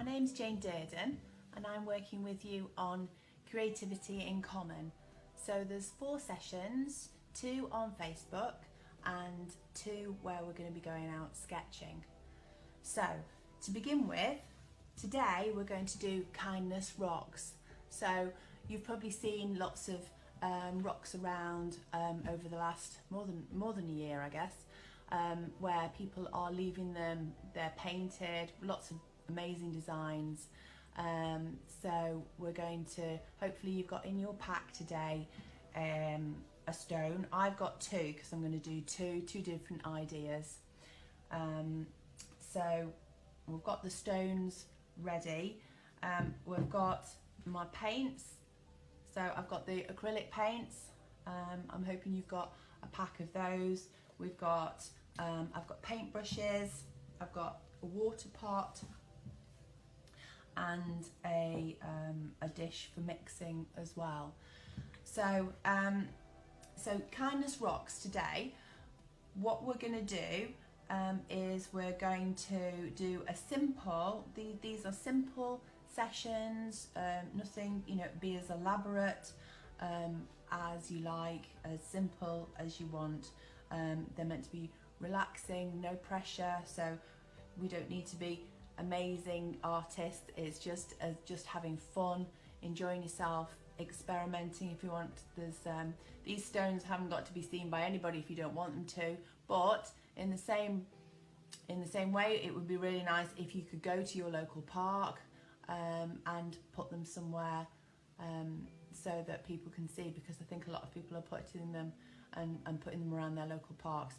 name's Jane Dearden and I'm working with you on Creativity in Common. So there's 4 sessions, 2 on Facebook and 2 where we're going to be going out sketching. So to begin with, today we're going to do Kindness Rocks. So you've probably seen lots of rocks around over the last more than a year, I guess, where people are leaving them, they're painted, lots of amazing designs. So we're going to, hopefully you've got in your pack today a stone. I've got 2 because I'm going to do two different ideas. So we've got the stones ready. We've got my paints. So I've got the acrylic paints. I'm hoping you've got a pack of those. We've got I've got paint brushes. I've got a water pot and a dish for mixing as well. So so Kindness Rocks today. What we're going to do is we're going to do a simple. These are simple sessions. Nothing, be as elaborate as you like, as simple as you want. They're meant to be relaxing, no pressure. So we don't need to be amazing artists. It's just having fun, enjoying yourself, experimenting if you want. There's these stones haven't got to be seen by anybody if you don't want them to, but in the same way, it would be really nice if you could go to your local park and put them somewhere so that people can see, because I think a lot of people are putting them and putting them around their local parks.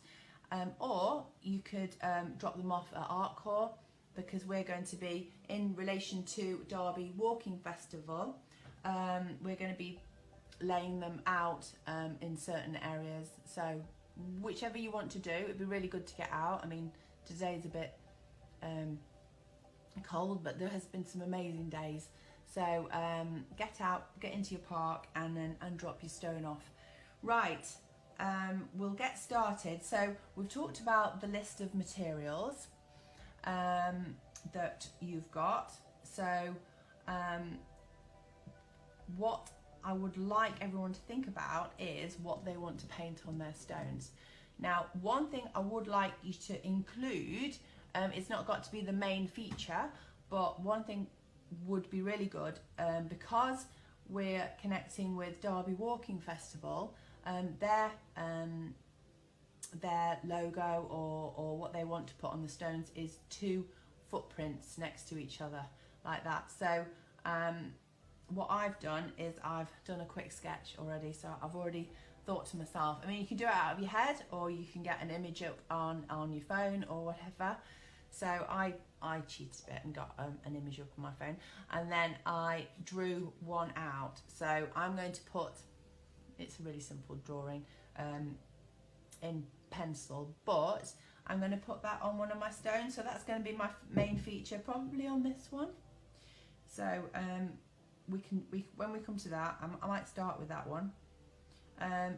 Or you could drop them off at Artcore, because we're going to be, in relation to Derby Walking Festival, we're going to be laying them out in certain areas. So whichever you want to do, it'd be really good to get out. I mean, today's a bit cold, but there has been some amazing days. So get out, get into your park and drop your stone off. Right, we'll get started. So we've talked about the list of materials that you've got. So what I would like everyone to think about is what they want to paint on their stones. Now, one thing I would like you to include, it's not got to be the main feature, but one thing would be really good, because we're connecting with Derby Walking Festival, their logo or what they want to put on the stones is 2 footprints next to each other, like that. So what I've done is I've done a quick sketch already, so I've already thought to myself, I mean, you can do it out of your head or you can get an image up on your phone or whatever. So I cheated a bit and got an image up on my phone, and then I drew one out. So I'm going to put, it's a really simple drawing in pencil, but I'm going to put that on one of my stones. So that's going to be my main feature, probably on this one. So when we come to that, I might start with that one.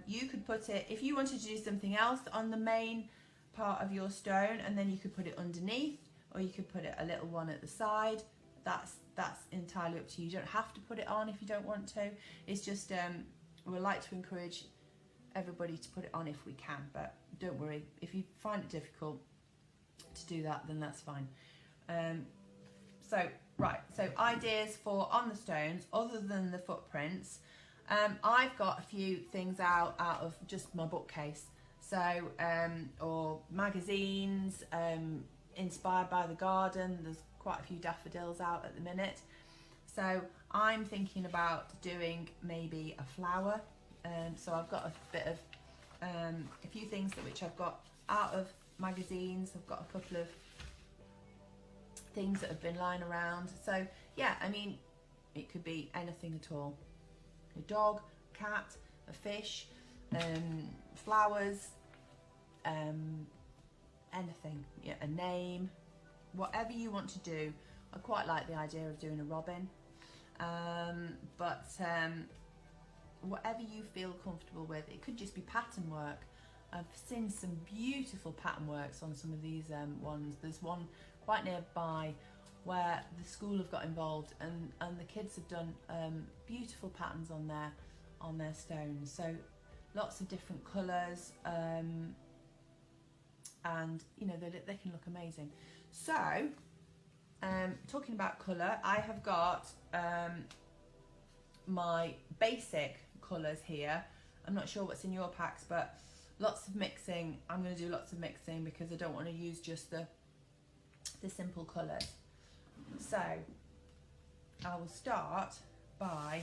You could put it, if you wanted to do something else on the main part of your stone, and then you could put it underneath, or you could put it a little one at the side. That's entirely up to you. You don't have to put it on if you don't want to. It's just we like to encourage everybody to put it on if we can, but don't worry, if you find it difficult to do that, then that's fine. So ideas for on the stones other than the footprints. I've got a few things out of just my bookcase, so or magazines inspired by the garden. There's quite a few daffodils out at the minute, so I'm thinking about doing maybe a flower. So I've got a bit of a few things which I've got out of magazines. I've got a couple of things that have been lying around. So yeah, I mean, it could be anything at all. A dog, a cat, a fish, flowers, anything, yeah, a name, whatever you want to do. I quite like the idea of doing a robin, but whatever you feel comfortable with. It could just be pattern work. I've seen some beautiful pattern works on some of these ones. There's one quite nearby where the school have got involved, and the kids have done beautiful patterns on their stones. So lots of different colours, and you know, they can look amazing. So talking about colour, I have got my basic colours here. I'm not sure what's in your packs, but lots of mixing. I'm going to do lots of mixing because I don't want to use just the simple colours. So I will start by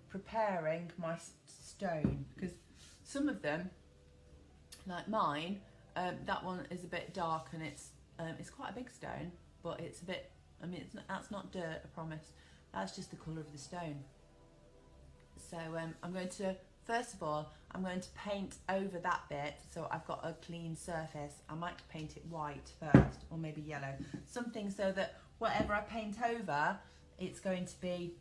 preparing my stone, because some of them, like mine, that one is a bit dark, and it's quite a big stone, but it's a bit, I mean, that's not dirt, I promise. That's just the colour of the stone. So I'm going to, first of all, I'm going to paint over that bit so I've got a clean surface. I might paint it white first, or maybe yellow. Something so that whatever I paint over, it's going to be,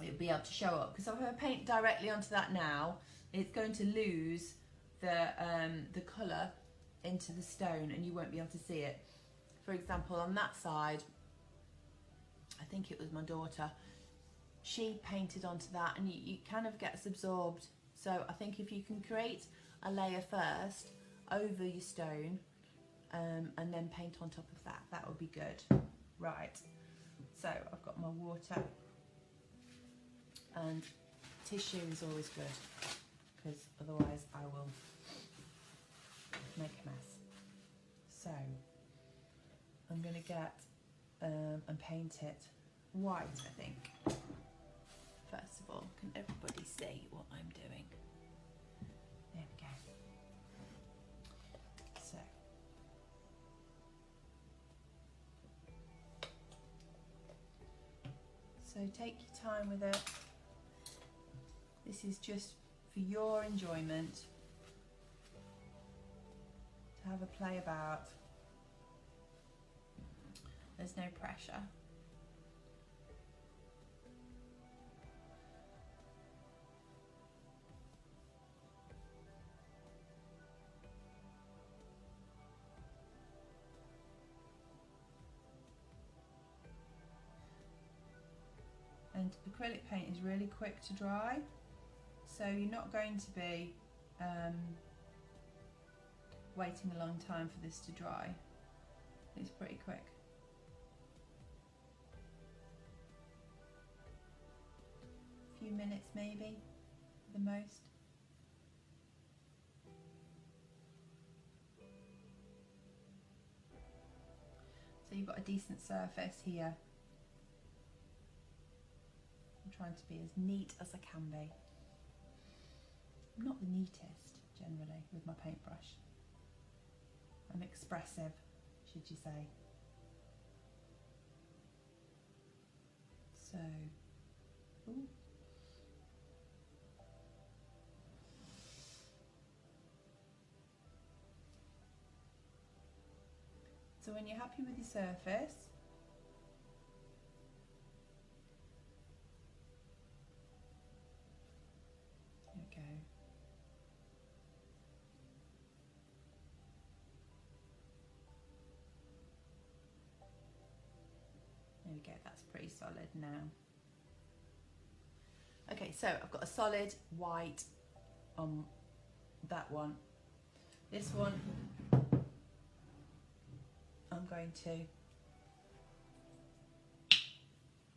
it'll be able to show up. Because if I paint directly onto that now, it's going to lose the colour into the stone, and you won't be able to see it. For example, on that side, I think it was my daughter, she painted onto that, and it kind of gets absorbed. So I think if you can create a layer first over your stone, and then paint on top of that, that would be good. Right, so I've got my water, and tissue is always good, because otherwise I will make a mess. So I'm going to get and paint it white, I think. First of all, can everybody see what I'm doing? There we go. So take your time with it. This is just for your enjoyment, to have a play about. There's no pressure. And acrylic paint is really quick to dry, so you're not going to be waiting a long time for this to dry. It's pretty quick. A few minutes maybe, the most. So you've got a decent surface here. I'm trying to be as neat as I can be. I'm not the neatest generally with my paintbrush. I'm expressive, should you say. So, ooh. So when you're happy with your surface, there we go. There we go, that's pretty solid now. Okay, so I've got a solid white on that one. This one, I'm going to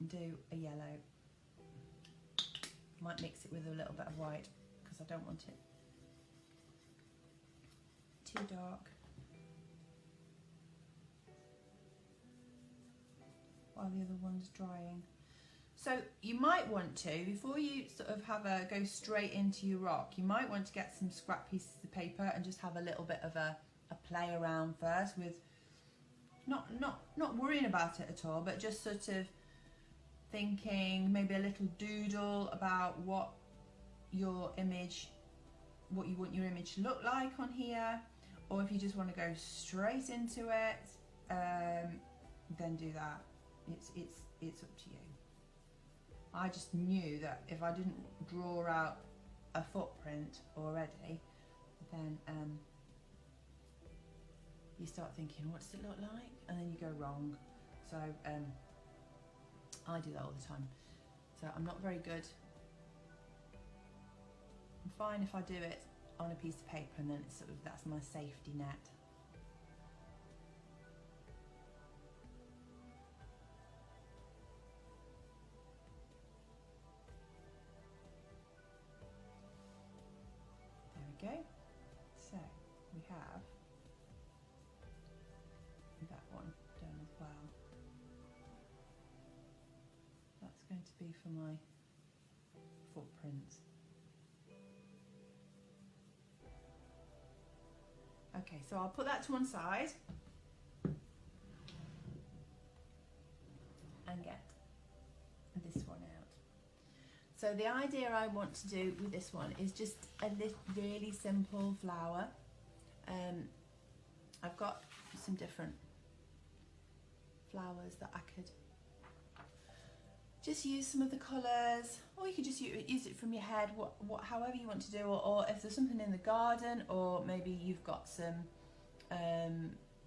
do a yellow. Might mix it with a little bit of white because I don't want it too dark. While the other one's drying. So you might want to, before you sort of go straight into your rock, you might want to get some scrap pieces of paper and just have a little bit of a play around first with not worrying about it at all, but just sort of thinking maybe a little doodle about what you want your image to look like on here, or if you just want to go straight into it, then do that. It's up to you. I just knew that if I didn't draw out a footprint already, then you start thinking, what does it look like? And then you go wrong. So I do that all the time. So I'm not very good. I'm fine if I do it on a piece of paper, and then it's sort of, that's my safety net. There we go. So we have that one done as well. That's going to be for my footprints. Okay, so I'll put that to one side and get this one out. So the idea I want to do with this one is just a really simple flower. I've got some different flowers that I could just use some of the colours, or you could just use it from your head, however you want to do, or if there's something in the garden, or maybe you've got some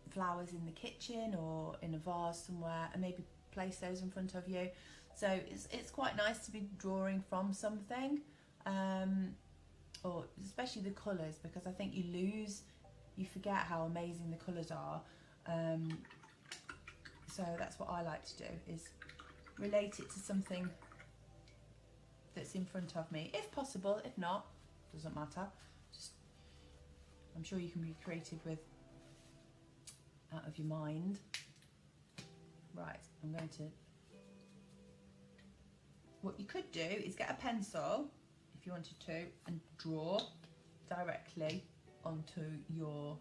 flowers in the kitchen or in a vase somewhere, and maybe place those in front of you. So it's quite nice to be drawing from something, or especially the colours, because I think you forget how amazing the colours are. So that's what I like to do, is relate it to something that's in front of me, if possible. If not, doesn't matter. I'm sure you can be creative with out of your mind. Right, I'm going to, what you could do is get a pencil, if you wanted to, and draw directly onto your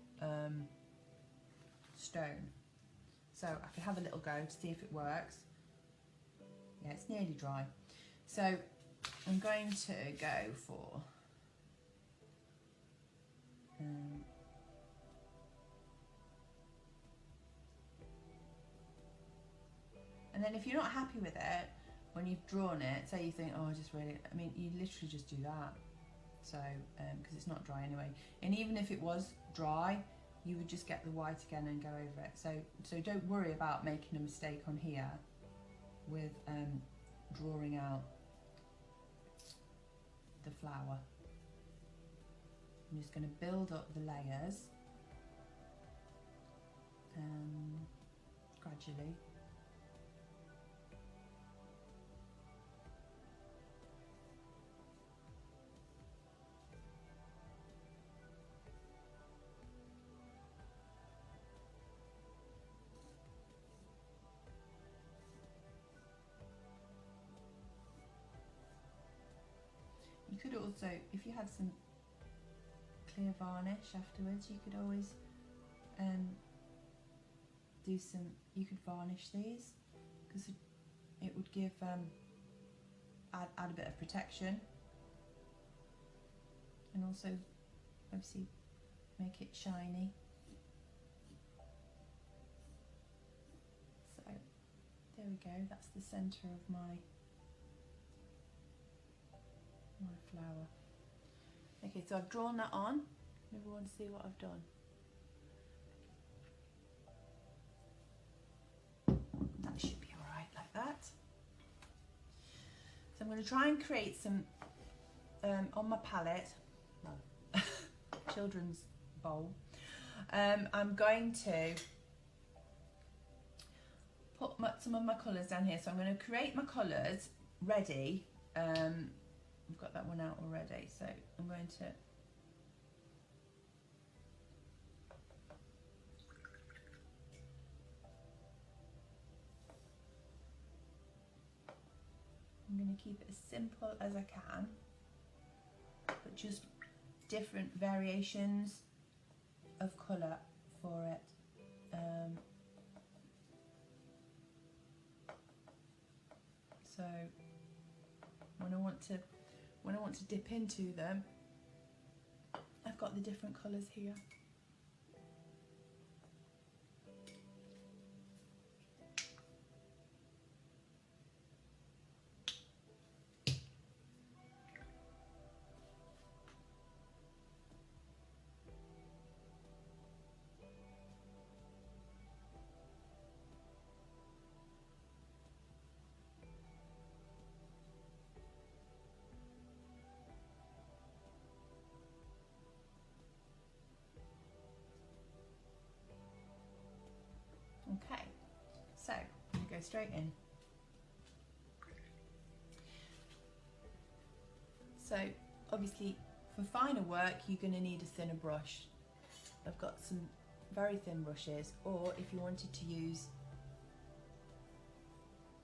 stone. So I could have a little go to see if it works. Yeah, it's nearly dry. So I'm going to go for and then if you're not happy with it when you've drawn it, say you think, oh, I mean, you literally just do that. So because it's not dry anyway, and even if it was dry, you would just get the white again and go over it. So don't worry about making a mistake on here with drawing out the flower. I'm just going to build up the layers gradually. You could also, if you had some clear varnish afterwards, you could always you could varnish these, because it would give add a bit of protection, and also obviously make it shiny. So there we go, that's the centre of my flower. Okay, so I've drawn that on. Everyone see what I've done. That should be alright like that. So I'm going to try and create some on my palette, children's bowl. I'm going to put some of my colours down here. So I'm going to create my colours ready. I've got that one out already, so I'm going to keep it as simple as I can, but just different variations of colour for it. So when I want to dip into them, I've got the different colours here. straight in. So obviously for finer work you're going to need a thinner brush. I've got some very thin brushes, or if you wanted to use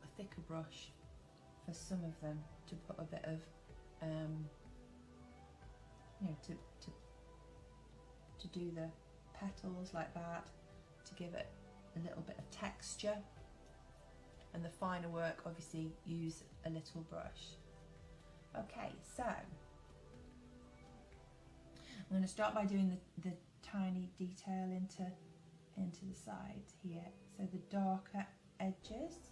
a thicker brush for some of them to put a bit of you know, to do the petals like that, to give it a little bit of texture. And the finer work, obviously use a little brush. Okay, so I'm going to start by doing the tiny detail into the sides here. So the darker edges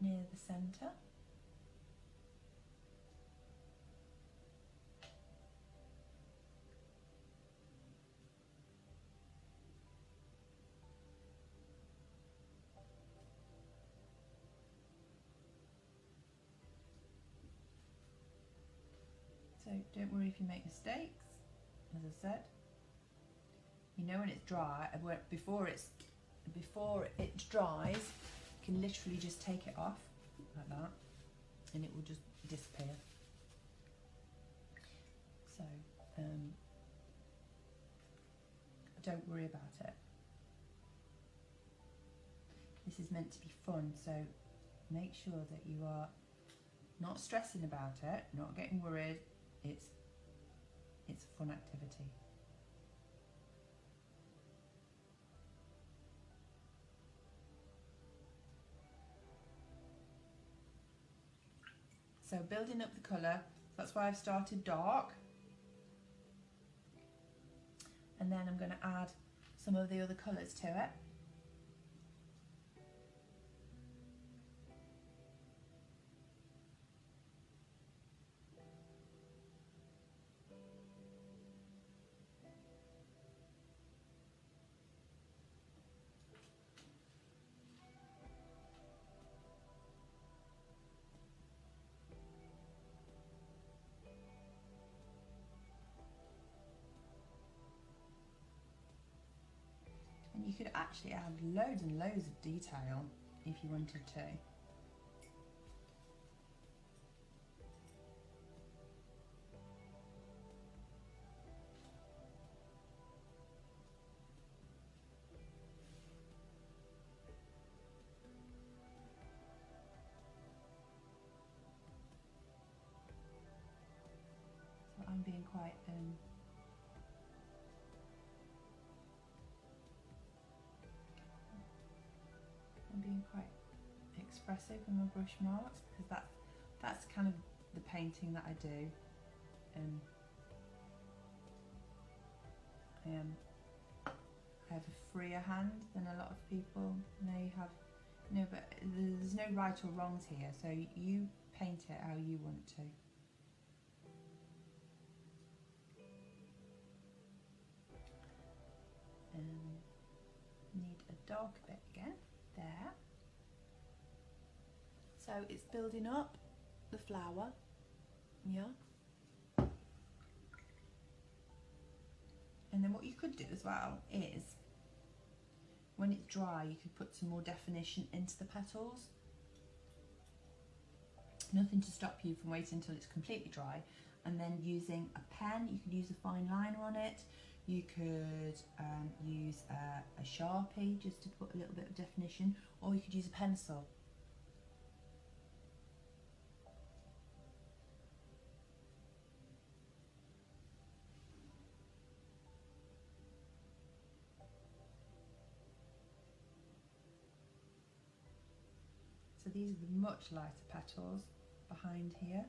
near the centre. So don't worry if you make mistakes, as I said. You know when it's dry, before it dries, you can literally just take it off like that and it will just disappear. So don't worry about it. This is meant to be fun, so make sure that you are not stressing about it, not getting worried. It's a fun activity. So building up the colour, that's why I've started dark. And then I'm going to add some of the other colours to it. And you could actually add loads and loads of detail if you wanted to. So I'm being quite expressive with my brush marks, because that's kind of the painting that I do. I have a freer hand than a lot of people may have. No, but there's no right or wrongs here, so you paint it how you want to. Need a dark bit again, there. So it's building up the flower, yeah. And then what you could do as well is, when it's dry, you could put some more definition into the petals. Nothing to stop you from waiting until it's completely dry, and then using a pen. You could use a fine liner on it. You could use a Sharpie just to put a little bit of definition, or you could use a pencil. So these are the much lighter petals behind here.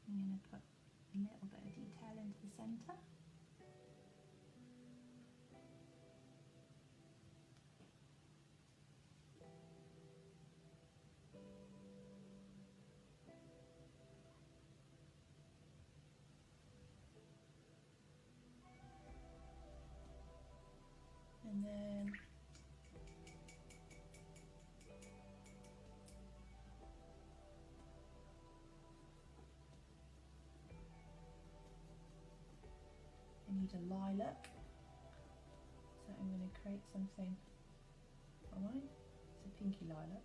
I'm going to put a little bit of detail into the centre. need a lilac, so I'm going to create something for mine. It's a pinky lilac.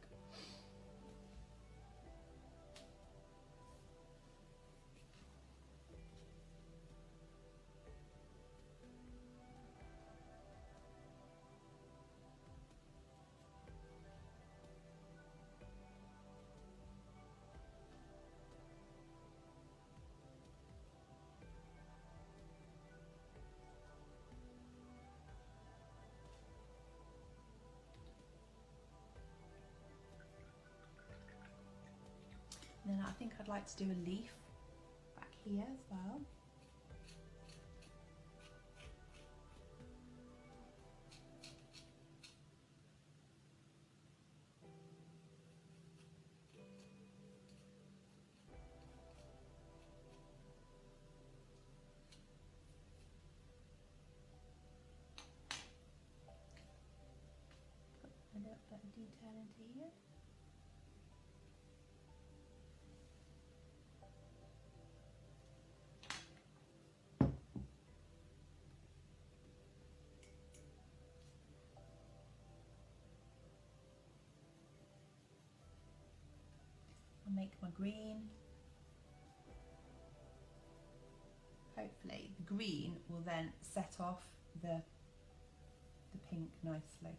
And then I think I'd like to do a leaf back here as well. Put a little bit of detail into here. Make my green. Hopefully the green will then set off the pink nicely.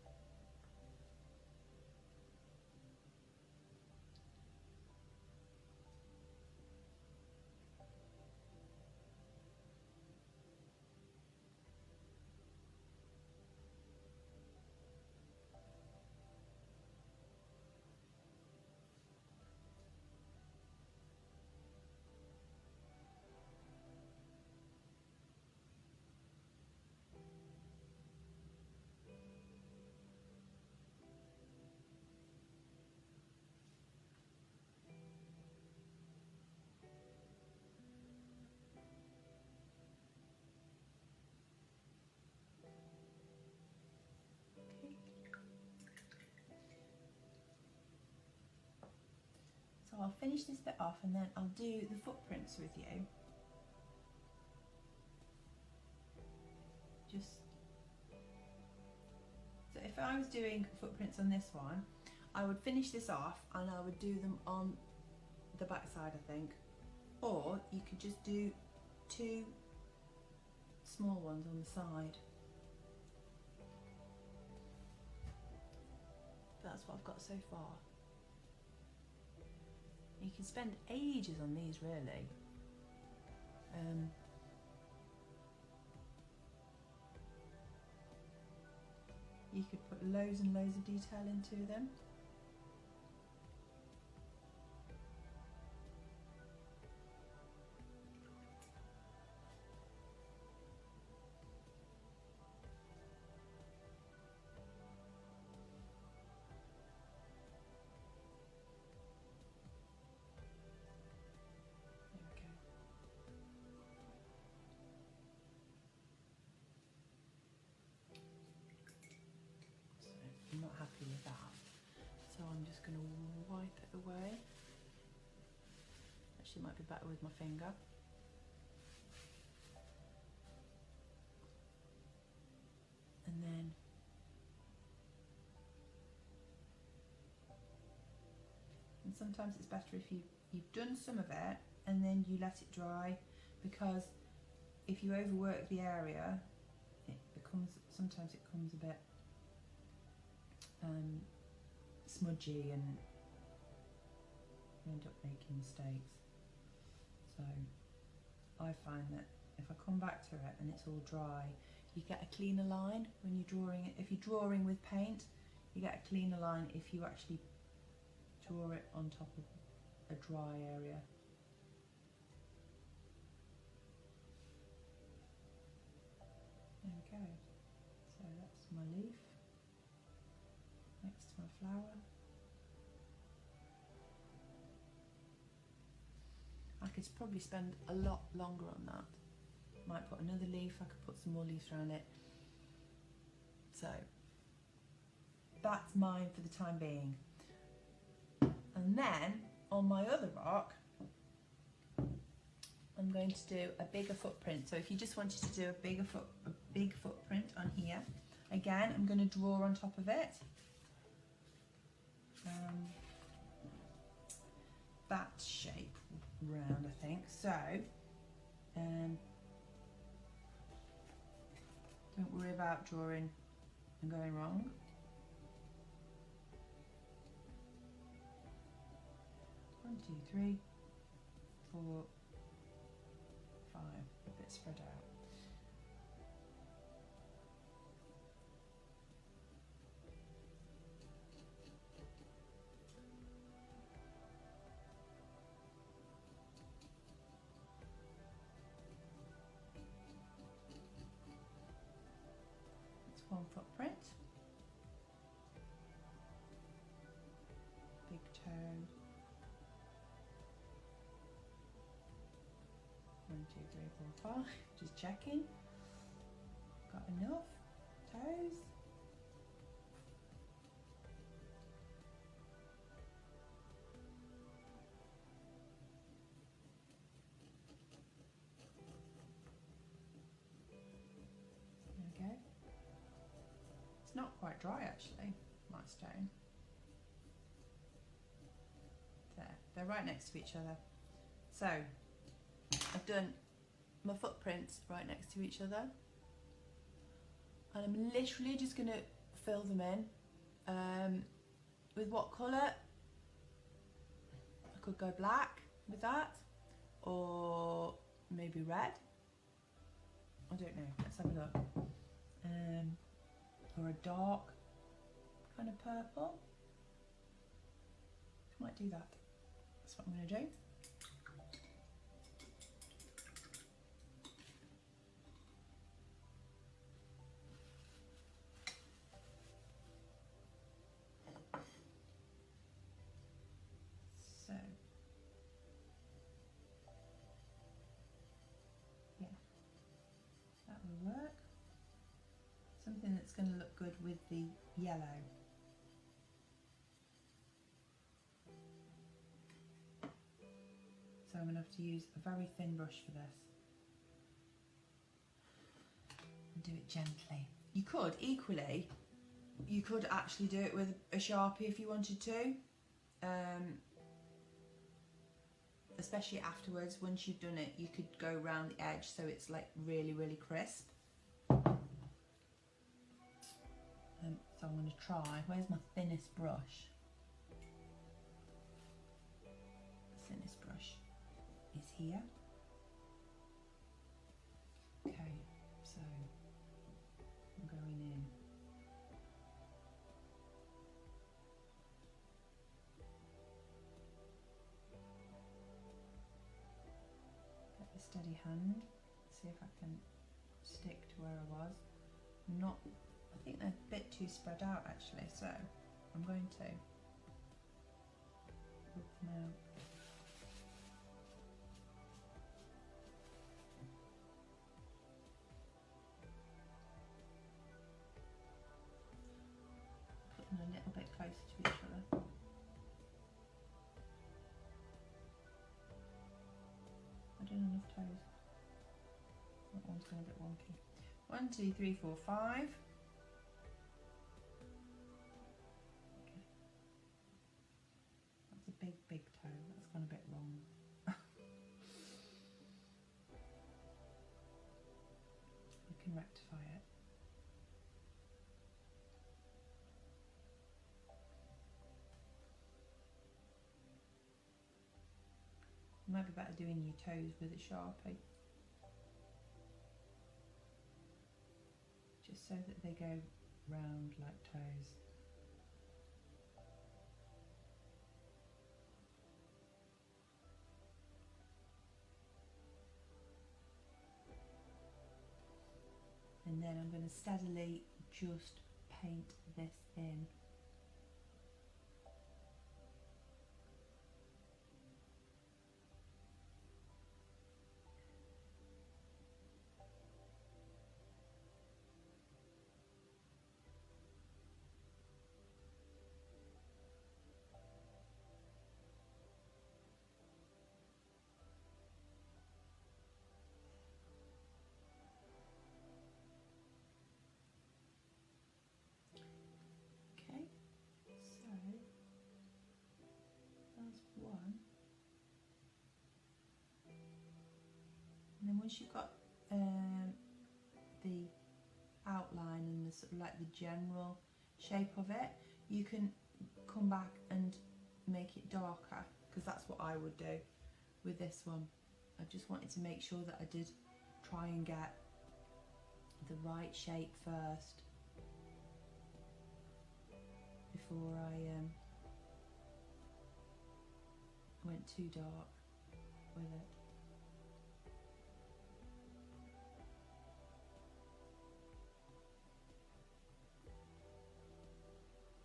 So I'll finish this bit off and then I'll do the footprints with you. So if I was doing footprints on this one, I would finish this off and I would do them on the back side, I think. Or you could just do 2 small ones on the side. That's what I've got so far. You can spend ages on these, really. You could put loads and loads of detail into them. I'm not happy with that, so I'm just going to wipe it away. Actually, it might be better with my finger. And sometimes it's better if you've done some of it and then you let it dry, because if you overwork the area, sometimes it comes a bit smudgy and you end up making mistakes. So I find that if I come back to it and it's all dry, you get a cleaner line when you're drawing it. If you're drawing with paint, you get a cleaner line if you actually draw it on top of a dry area. There we go. So that's my leaf next to my flower. I could probably spend a lot longer on that. Might put another leaf, I could put some more leaves around it. So that's mine for the time being. And then on my other rock, I'm going to do a bigger footprint. So if you just wanted to do a big footprint on here, again, I'm going to draw on top of it. That shape round, I think. So, don't worry about drawing and going wrong. One, two, three, 4, 5, a bit spread out. That's one footprint. Big toe. 1, 2, 3, 4, 5. Just checking. Got enough toes. There we go. It's not quite dry actually, my stone. There, they're right next to each other. So I've done my footprints right next to each other, and I'm literally just going to fill them in. With what colour? I could go black with that, or maybe red. I don't know, let's have a look. Or a dark kind of purple. I might do that. That's what I'm going to do. So, yeah, that will work. Something that's going to look good with the yellow. So I'm going to have to use a very thin brush for this. And do it gently. You could, equally, you could actually do it with a Sharpie if you wanted to. Especially afterwards, once you've done it, you could go around the edge so it's like really, really crisp. So I'm going to try. Where's my thinnest brush? The thinnest brush is here. Okay, so I'm going in. Get a steady hand. See if I can stick to where I was. Not. I think they're a bit too spread out actually, so I'm going to move them out. Put them a little bit closer to each other. I don't have enough toes. That one's going a bit wonky. 1, 2, 3, 4, 5. Big toe, that's gone a bit wrong. We can rectify it. It might be better doing your toes with a Sharpie. Just so that they go round like toes. And then I'm going to steadily just paint this in. once you've got the outline and the sort of like the general shape of it, you can come back and make it darker, because that's what I would do with this one. I just wanted to make sure that I did try and get the right shape first before I went too dark with it.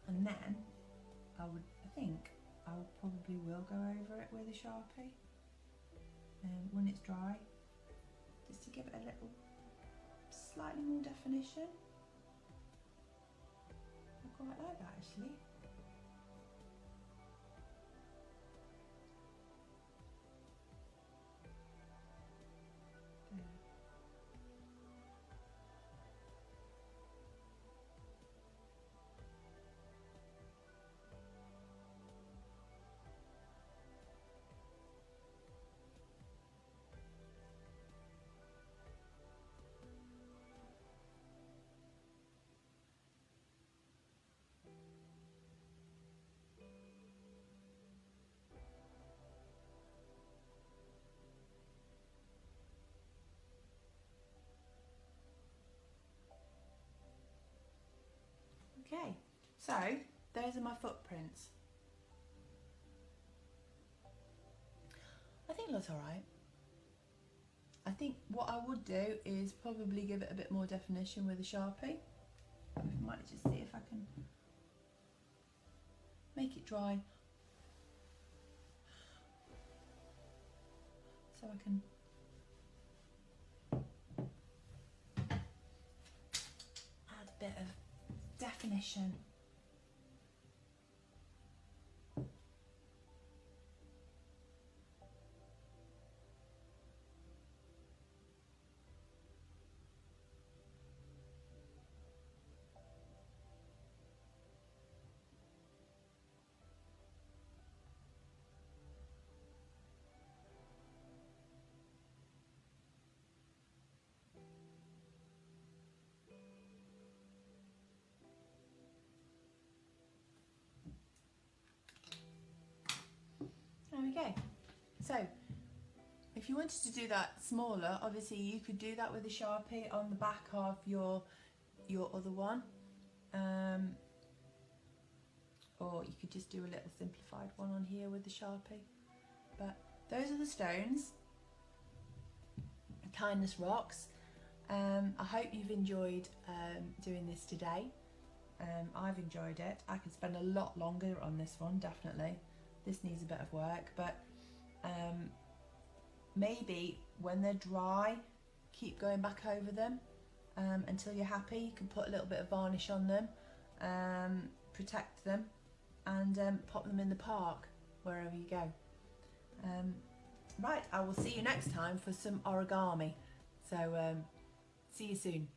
And then I think I probably will go over it with a Sharpie when it's dry, just to give it a little slightly more definition. I quite like that actually. Okay, so those are my footprints. I think it looks alright. I think what I would do is probably give it a bit more definition with a Sharpie. I might just see if I can make it dry, so I can add a bit of definition. There we go. So if you wanted to do that smaller, obviously you could do that with a Sharpie on the back of your other one, or you could just do a little simplified one on here with the Sharpie. But those are the stones, Kindness Rocks. I hope you've enjoyed doing this today. I've enjoyed it. I could spend a lot longer on this one, definitely. This needs a bit of work, but maybe when they're dry, keep going back over them until you're happy. You can put a little bit of varnish on them, protect them, and pop them in the park, wherever you go. Right, I will see you next time for some origami. So see you soon.